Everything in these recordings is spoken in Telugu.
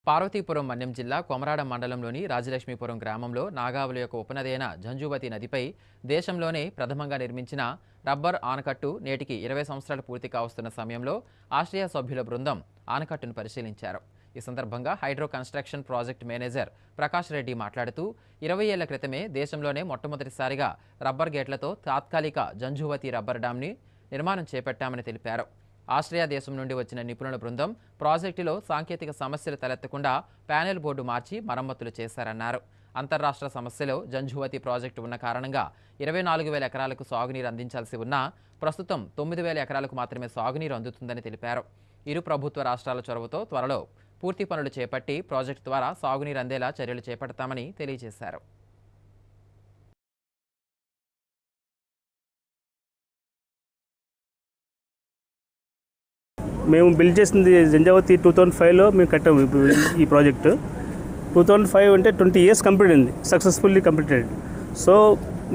పార్వతీపురం మన్యం జిల్లా కొమరాడ మండలంలోని రాజలక్ష్మీపురం గ్రామంలో నాగావళి యొక్క ఉపనది అయిన జంజువతి నదిపై దేశంలోనే ప్రథమంగా నిర్మించిన రబ్బర్ ఆనకట్టు నేటికి 20 సంవత్సరాలు పూర్తి కావస్తున్న సమయంలో ఆస్ట్రియా సభ్యుల బృందం ఆనకట్టును పరిశీలించారు. ఈ సందర్భంగా hydro construction project manager Prakash Reddy మాట్లాడుతూ 20 ఏళ్ల క్రితమే దేశంలోనే మొట్టమొదటిసారిగా రబ్బర్ గేట్లతో తాత్కాలిక జంజువతి రబ్బర్ డ్యాంని నిర్మాణం చేపట్టామని తెలిపారు. ఆస్ట్రియా దేశం నుండి వచ్చిన నిపుణుల బృందం ప్రాజెక్టులో సాంకేతిక సమస్యలు తలెత్తకుండా ప్యానెల్ బోర్డు మార్చి మరమ్మతులు చేశారన్నారు. అంతర్రాష్ట్ర సమస్యలో జంజువతి ప్రాజెక్టు ఉన్న కారణంగా 24,000 ఎకరాలకు సాగునీరు అందించాల్సి ఉన్నా ప్రస్తుతం 9,000 ఎకరాలకు మాత్రమే సాగునీరు అందుతుందని తెలిపారు. ఇరు ప్రభుత్వ రాష్ట్రాల చొరవతో త్వరలో పూర్తి పనులు చేపట్టి ప్రాజెక్టు ద్వారా సాగునీరు అందేలా చర్యలు చేపడతామని తెలియజేశారు. మేము బిల్డ్ చేసింది జంజావతి 2005లో మేము కట్టాము. ఈ ప్రాజెక్టు 2005 అంటే 20 years కంప్లీట్ అయింది, సక్సెస్ఫుల్లీ కంప్లీటెడ్. సో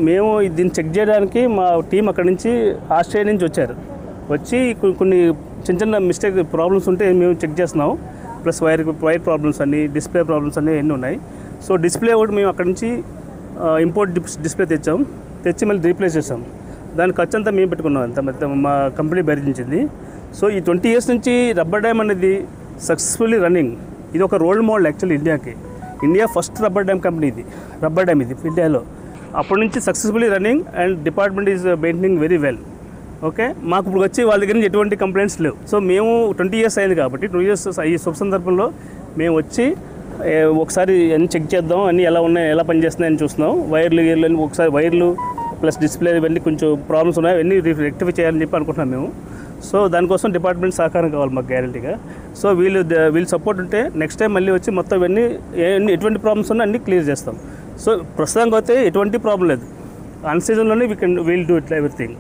మేము దీన్ని చెక్ చేయడానికి మా టీం అక్కడి నుంచి ఆస్ట్రేలియా నుంచి వచ్చి కొన్ని చిన్న మిస్టేక్ ప్రాబ్లమ్స్ ఉంటే మేము చెక్ చేస్తున్నాం. ప్లస్ వైర్ ప్రాబ్లమ్స్ అన్నీ, డిస్ప్లే ప్రాబ్లమ్స్ అన్నీ ఎన్ని ఉన్నాయి. సో డిస్ప్లే కూడా మేము అక్కడి నుంచి ఇంపోర్ట్ డిస్ప్లే తెచ్చి మళ్ళీ రీప్లేస్ చేసాం. దాని ఖర్చు అంతా మేము పెట్టుకున్నాం, అంత మా కంపెనీ భరించింది. సో ఈ 20 years నుంచి రబ్బర్ డ్యామ్ అనేది సక్సెస్ఫుల్లీ రన్నింగ్. ఇది ఒక రోల్ మోడల్ యాక్చువల్లీ ఇండియాకి. India first rubber dam company ఇది, రబ్బర్ డ్యామ్ ఇది ఇండియాలో. అప్పటి నుంచి successfully running and department is maintaining very well. Okay, మాకు ఇప్పుడు వచ్చి వాళ్ళ దగ్గర నుంచి ఎటువంటి కంప్లైంట్స్ లేవు. సో మేము 20 years అయింది కాబట్టి 2 years ఈ శుభ సందర్భంలో మేము వచ్చి ఒకసారి అన్ని చెక్ చేద్దాం, అన్నీ ఎలా ఉన్నాయి, ఎలా పనిచేస్తున్నాయని చూస్తున్నాం. వైర్లు ఒకసారి వైర్లు ప్లస్ డిస్ప్లే ఇవన్నీ కొంచెం ప్రాబ్లమ్స్ ఉన్నాయి, అవన్నీ రెక్టిఫై చేయాలని చెప్పి అనుకుంటున్నాం మేము. సో దానికోసం డిపార్ట్మెంట్ సహకారం కావాలి మాకు గ్యారంటీగా. సో వీళ్ళు సపోర్ట్ ఉంటే నెక్స్ట్ టైం మళ్ళీ వచ్చి మొత్తం ఇవన్నీ ఎటువంటి ప్రాబ్లమ్స్ ఉన్నా అన్నీ క్లియర్ చేస్తాం. సో ప్రస్తుతానికి అయితే ఎటువంటి ప్రాబ్లం లేదు. అన్ సీజన్లోనే వీల్ డూ ఇట్ ఎవ్రీథింగ్.